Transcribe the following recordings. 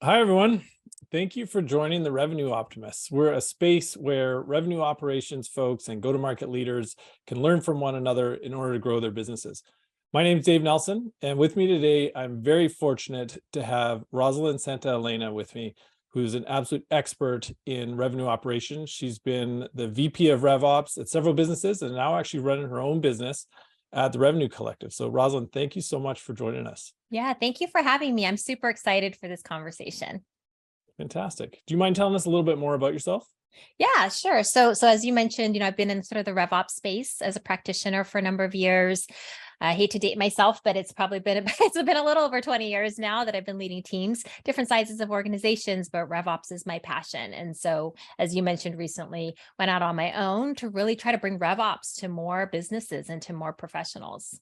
Hi, everyone. Thank you for joining the Revenue Optimists. We're a space where revenue operations folks and go-to-market leaders can learn from one another in order to grow their businesses. My name is Dave Nelson, and with me today, I'm very fortunate to have Rosalyn Santa Elena with me, who's an absolute expert in revenue operations. She's been the VP of RevOps at several businesses and now actually running her own business at the Revenue Collective. So Rosalyn, thank you so much for joining us. Yeah, thank you for having me. I'm super excited for this conversation. Fantastic. Do you mind telling us a little bit more about yourself? Yeah, sure. So as you mentioned, I've been in sort of the RevOps space as a practitioner for a number of years. I hate to date myself, but it's probably been it's been a little over 20 years now that I've been leading teams, different sizes of organizations, but RevOps is my passion. And so, as you mentioned recently, went out on my own to really try to bring RevOps to more businesses and to more professionals.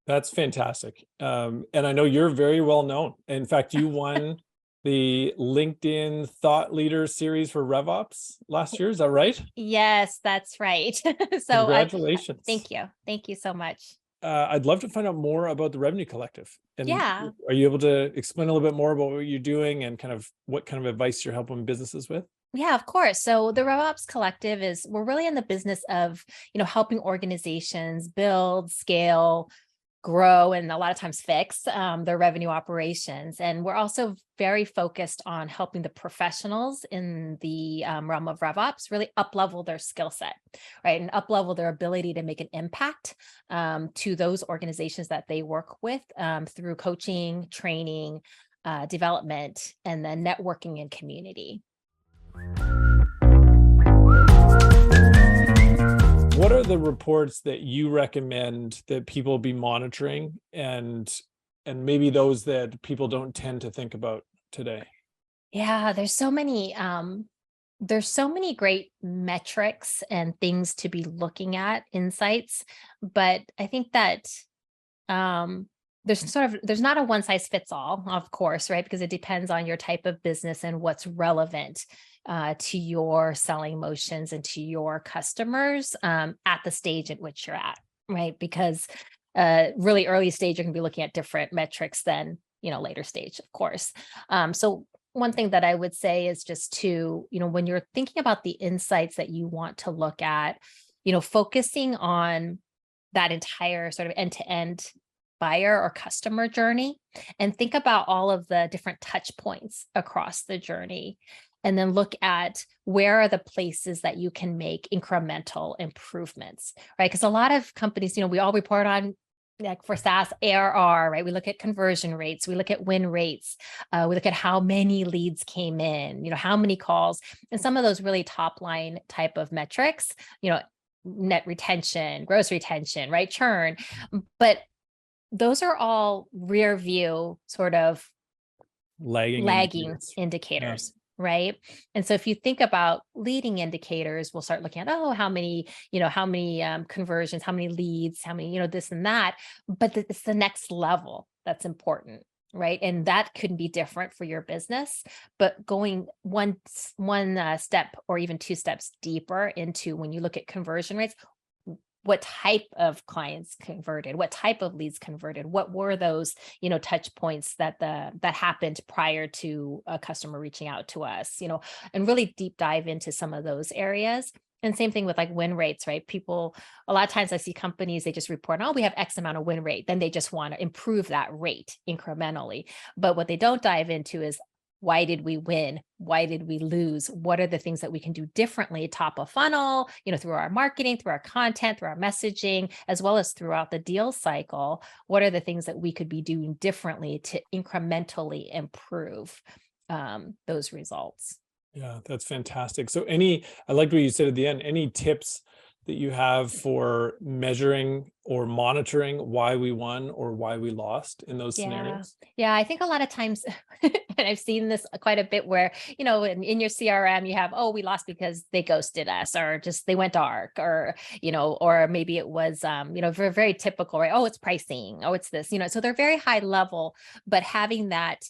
That's fantastic. And I know you're very well known. In fact, you won the LinkedIn Thought Leader Series for RevOps last year. Is that right? Yes, that's right. So Congratulations. thank you. Thank you so much. I'd love to find out more about the Revenue Collective. And Yeah. are you able to explain a little bit more about what you're doing and kind of what kind of advice you're helping businesses with? Yeah, of course. So the RevOps Collective we're really in the business of, helping organizations build, scale, grow, and a lot of times fix their revenue operations. And we're also very focused on helping the professionals in the realm of RevOps really up-level their skill set, right? And up-level their ability to make an impact to those organizations that they work with through coaching, training, development, and then networking and community. What are the reports that you recommend that people be monitoring and maybe those that people don't tend to think about today? Yeah, there's so many great metrics and things to be looking at, insights, but I think that there's not a one size fits all, of course, right? Because it depends on your type of business and what's relevant to your selling motions and to your customers at the stage at which you're at, right? Because really early stage, you're going to be looking at different metrics than later stage, of course. So one thing that I would say is just to, when you're thinking about the insights that you want to look at, focusing on that entire sort of end-to-end buyer or customer journey, and think about all of the different touch points across the journey, and then look at where are the places that you can make incremental improvements, right? Because a lot of companies, we all report on, like for SaaS ARR, right? We look at conversion rates, we look at win rates, we look at how many leads came in, how many calls, and some of those really top line type of metrics, net retention, gross retention, right? Churn. But those are all rear view sort of Lagging lagging indicators. Yeah. indicators, right? And so if you think about leading indicators, we'll start looking at, how many conversions, how many leads, how many, this and that. But it's the next level that's important, right? And that could be different for your business, but going one step or even two steps deeper into when you look at conversion rates, what type of clients converted, what type of leads converted, what were those touch points that happened prior to a customer reaching out to us, and really deep dive into some of those areas. And same thing with like win rates, right? People, a lot of times I see companies, they just report, oh, we have X amount of win rate, then they just want to improve that rate incrementally. But what they don't dive into is, why did we win? Why did we lose? What are the things that we can do differently top of funnel, through our marketing, through our content, through our messaging, as well as throughout the deal cycle? What are the things that we could be doing differently to incrementally improve those results? Yeah, that's fantastic. So I liked what you said at the end, any tips that you have for measuring or monitoring why we won or why we lost in those Yeah. scenarios? Yeah. I think a lot of times, and I've seen this quite a bit where, in your CRM, you have, oh, we lost because they ghosted us or just they went dark or maybe it was, very, very typical, right? Oh, it's pricing. Oh, it's this, so they're very high level, but having that,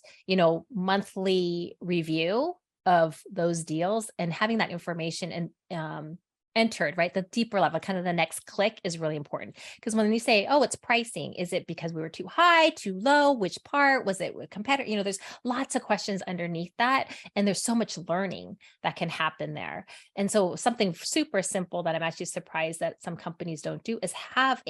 monthly review of those deals and having that information and entered, right? The deeper level, kind of the next click is really important. Because when you say, oh, it's pricing, is it because we were too high, too low? Which part? Was it with competitor? There's lots of questions underneath that. And there's so much learning that can happen there. And so something super simple that I'm actually surprised that some companies don't do is have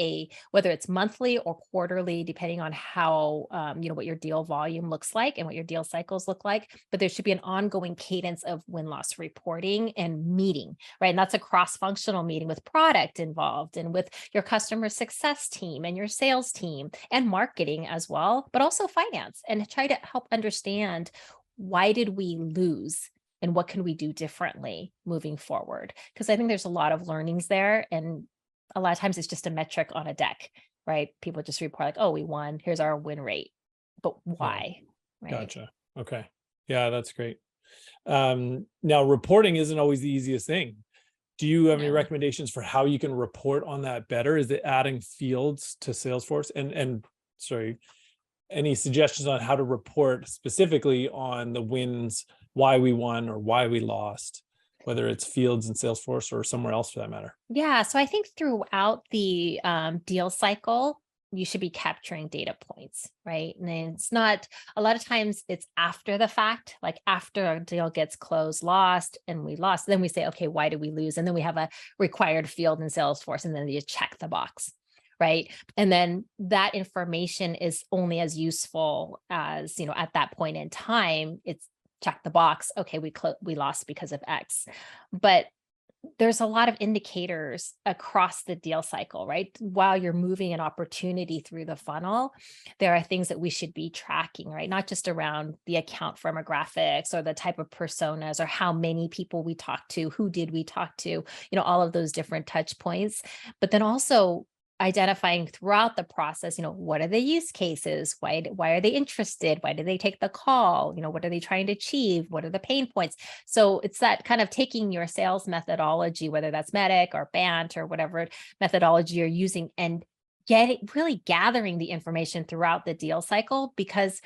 whether it's monthly or quarterly, depending on how, what your deal volume looks like and what your deal cycles look like. But there should be an ongoing cadence of win-loss reporting and meeting, right? And that's a cross-functional meeting with product involved and with your customer success team and your sales team and marketing as well, but also finance, and try to help understand, why did we lose and what can we do differently moving forward? Because I think there's a lot of learnings there. And a lot of times it's just a metric on a deck, right? People just report like, oh, we won, here's our win rate, but why? Right. Gotcha. Okay. Yeah, that's great. Now reporting isn't always the easiest thing. Do you have any No. recommendations for how you can report on that better? Is it adding fields to Salesforce? And sorry, any suggestions on how to report specifically on the wins, why we won or why we lost, whether it's fields in Salesforce or somewhere else for that matter? Yeah. So I think throughout the deal cycle, you should be capturing data points, right? And then it's not, a lot of times it's after the fact, like after a deal gets closed, lost, and we lost, then we say, okay, why did we lose? And then we have a required field in Salesforce, and then you check the box, right? And then that information is only as useful as, at that point in time, it's check the box. Okay, we lost because of X. But there's a lot of indicators across the deal cycle, right? While you're moving an opportunity through the funnel, there are things that we should be tracking, right? Not just around the account firmographics or the type of personas or how many people we talked to, who did we talk to, all of those different touch points, but then also identifying throughout the process, what are the use cases? Why are they interested? Why did they take the call? What are they trying to achieve? What are the pain points? So it's that kind of taking your sales methodology, whether that's MEDDIC or BANT or whatever methodology you're using, and really gathering the information throughout the deal cycle, because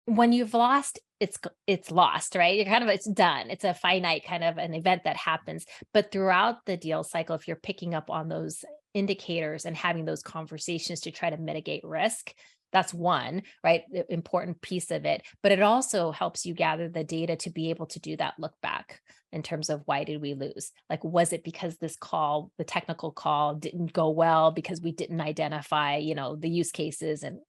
when you've lost, it's lost, right? It's done. It's a finite kind of an event that happens. But throughout the deal cycle, if you're picking up on those indicators and having those conversations to try to mitigate risk, that's one, right? The important piece of it. But it also helps you gather the data to be able to do that look back in terms of, why did we lose? Like, was it because this call, the technical call, didn't go well because we didn't identify, the use cases and,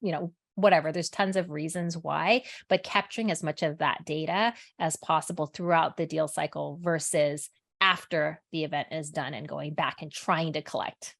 whatever. There's tons of reasons why, but capturing as much of that data as possible throughout the deal cycle versus after the event is done and going back and trying to collect.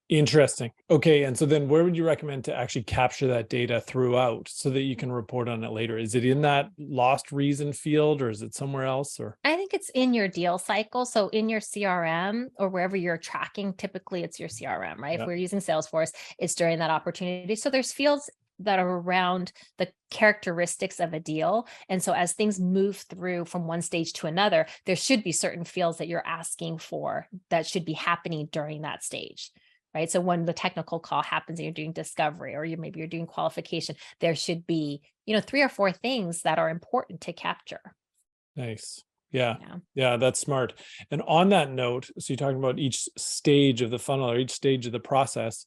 Interesting. Okay. And so then where would you recommend to actually capture that data throughout so that you can report on it later? Is it in that lost reason field or is it somewhere else? Or I think it's in your deal cycle. So in your CRM or wherever you're tracking, typically it's your CRM, right? Yeah. If we're using Salesforce, it's during that opportunity. So there's fields that are around the characteristics of a deal. And so as things move through from one stage to another, there should be certain fields that you're asking for that should be happening during that stage. Right. So when the technical call happens and you're doing discovery, or maybe you're doing qualification, there should be, 3 or 4 things that are important to capture. Nice. Yeah. Yeah. Yeah, that's smart. And on that note, so you're talking about each stage of the funnel or each stage of the process,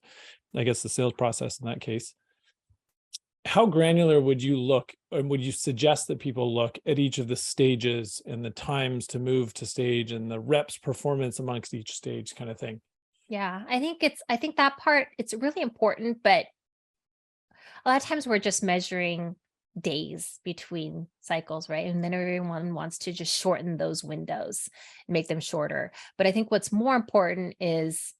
I guess the sales process in that case. How granular would you look, and would you suggest that people look at each of the stages and the times to move to stage and the reps performance amongst each stage kind of thing? Yeah. I think that part, it's really important, but a lot of times we're just measuring days between cycles, right? And then everyone wants to just shorten those windows, make them shorter. But I think what's more important is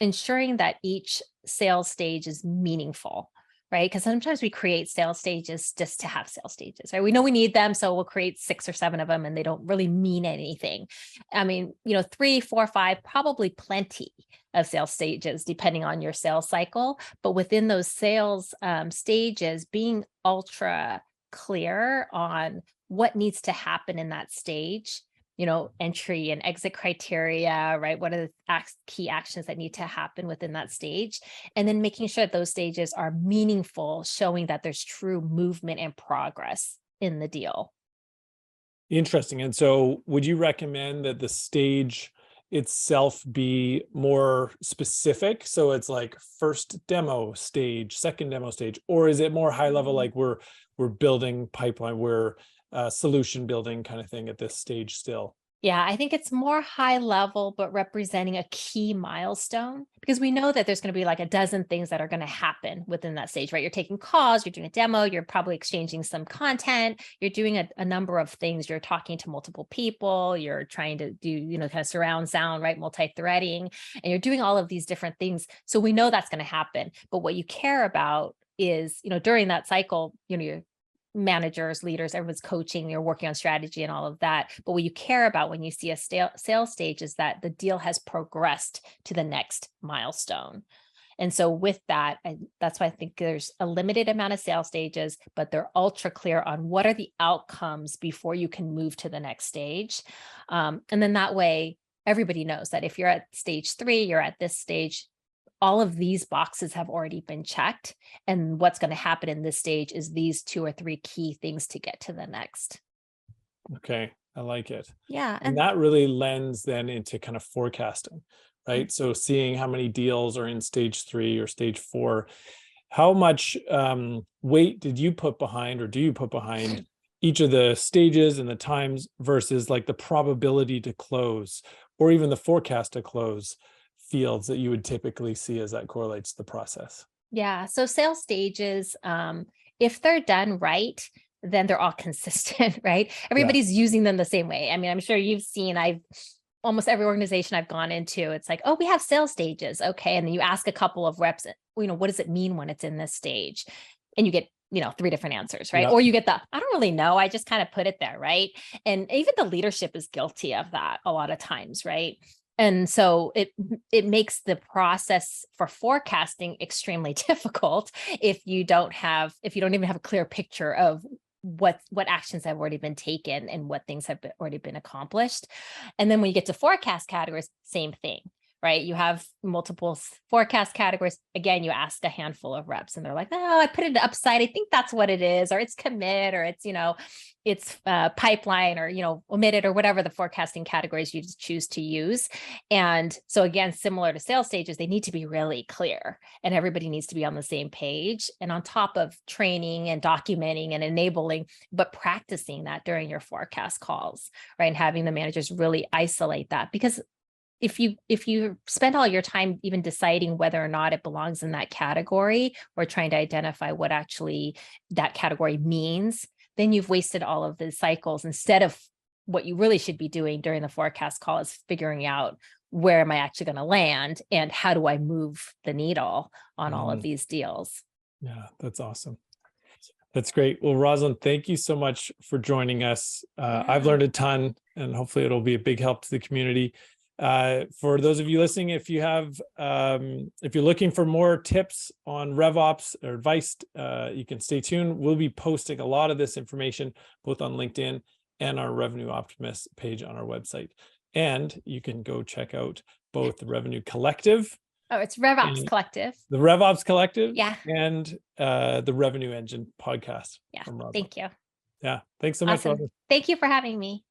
ensuring that each sales stage is meaningful, right? Because sometimes we create sales stages just to have sales stages, right? We know we need them, so we'll create 6 or 7 of them, and they don't really mean anything. I mean, 3, 4, 5, probably plenty of sales stages, depending on your sales cycle. But within those sales stages, being ultra clear on what needs to happen in that stage, entry and exit criteria, right? What are the key actions that need to happen within that stage? And then making sure that those stages are meaningful, showing that there's true movement and progress in the deal. Interesting. And so would you recommend that the stage itself be more specific? So it's like first demo stage, second demo stage, or is it more high level, like we're building pipeline, we're solution building kind of thing at this stage still? Yeah, I think it's more high level, but representing a key milestone, because we know that there's going to be like a dozen things that are going to happen within that stage, right? You're taking calls, you're doing a demo, you're probably exchanging some content, you're doing a number of things. You're talking to multiple people, you're trying to do, kind of surround sound, right? Multi-threading, and you're doing all of these different things. So we know that's going to happen. But what you care about is, during that cycle, you're managers, leaders, everyone's coaching, you're working on strategy and all of that. But what you care about when you see a sales stage is that the deal has progressed to the next milestone. And so with that, that's why I think there's a limited amount of sales stages, but they're ultra clear on what are the outcomes before you can move to the next stage. And then that way, everybody knows that if you're at stage 3, you're at this stage, all of these boxes have already been checked. And what's going to happen in this stage is these 2 or 3 key things to get to the next. Okay, I like it. Yeah. And that really lends then into kind of forecasting, right? So seeing how many deals are in stage 3 or stage 4, how much weight did you put behind, or do you put behind each of the stages and the times versus like the probability to close, or even the forecast to close fields that you would typically see as that correlates to the process? Yeah. So sales stages, if they're done right, then they're all consistent, right? Everybody's using them the same way. I mean, I'm sure you've seen, almost every organization I've gone into, it's like, oh, we have sales stages. Okay. And then you ask a couple of reps, what does it mean when it's in this stage? And you get, 3 different answers, right? Yep. Or you get I don't really know. I just kind of put it there, right? And even the leadership is guilty of that a lot of times, right? And so it makes the process for forecasting extremely difficult if you don't even have a clear picture of what actions have already been taken and what things have already been accomplished. And then when you get to forecast categories, same thing, right? You have multiple forecast categories. Again, you ask a handful of reps and they're like, oh, I put it upside. I think that's what it is, or it's commit, or it's, it's pipeline, or, omitted, or whatever the forecasting categories you choose to use. And so again, similar to sales stages, they need to be really clear and everybody needs to be on the same page, and on top of training and documenting and enabling, but practicing that during your forecast calls, right? And having the managers really isolate that, because if you spend all your time even deciding whether or not it belongs in that category, or trying to identify what actually that category means, then you've wasted all of the cycles, instead of what you really should be doing during the forecast call is figuring out, where am I actually going to land and how do I move the needle on all of these deals? Yeah, that's awesome. That's great. Well, Rosalyn, thank you so much for joining us. I've learned a ton, and hopefully it'll be a big help to the community. For those of you listening, if you're looking for more tips on RevOps or advice, you can stay tuned. We'll be posting a lot of this information both on LinkedIn and our Revenue Optimists page on our website. And you can go check out both the Revenue Collective. Oh, it's RevOps Collective. The RevOps Collective. Yeah. And the Revenue Engine podcast. Yeah. From Rosalyn. Thank you. Yeah. Thanks so much, Awesome. Rosalyn. Thank you for having me.